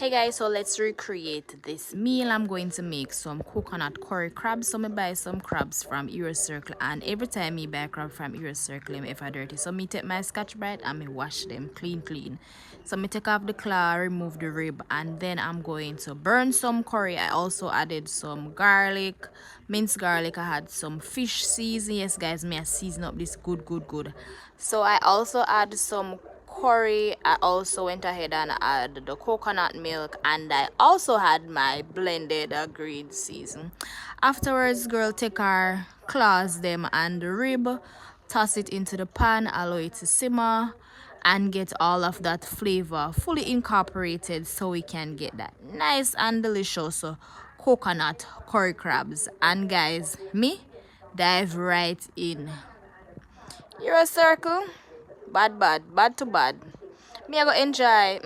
Hey guys, so let's recreate this meal. I'm going to make some coconut curry crabs. So I buy some crabs from Euro Circle, and every time I buy crab from Euro Circle, I'm ever dirty. So me take my Scotch Brite and me wash them clean. So me take off the claw, remove the rib, and then I'm going to burn some curry. I also added some garlic, minced garlic. I had some fish season. Yes guys, me I season up this good. So I also add some curry. I also went ahead and add the coconut milk, and I also had my blended green season. Afterwards, girl, take our claws them and the rib, toss it into the pan, allow it to simmer and get all of that flavor fully incorporated so we can get that nice and delicious coconut curry crabs. And guys, me dive right in. You're a circle. Bad to bad. Me I go enjoy.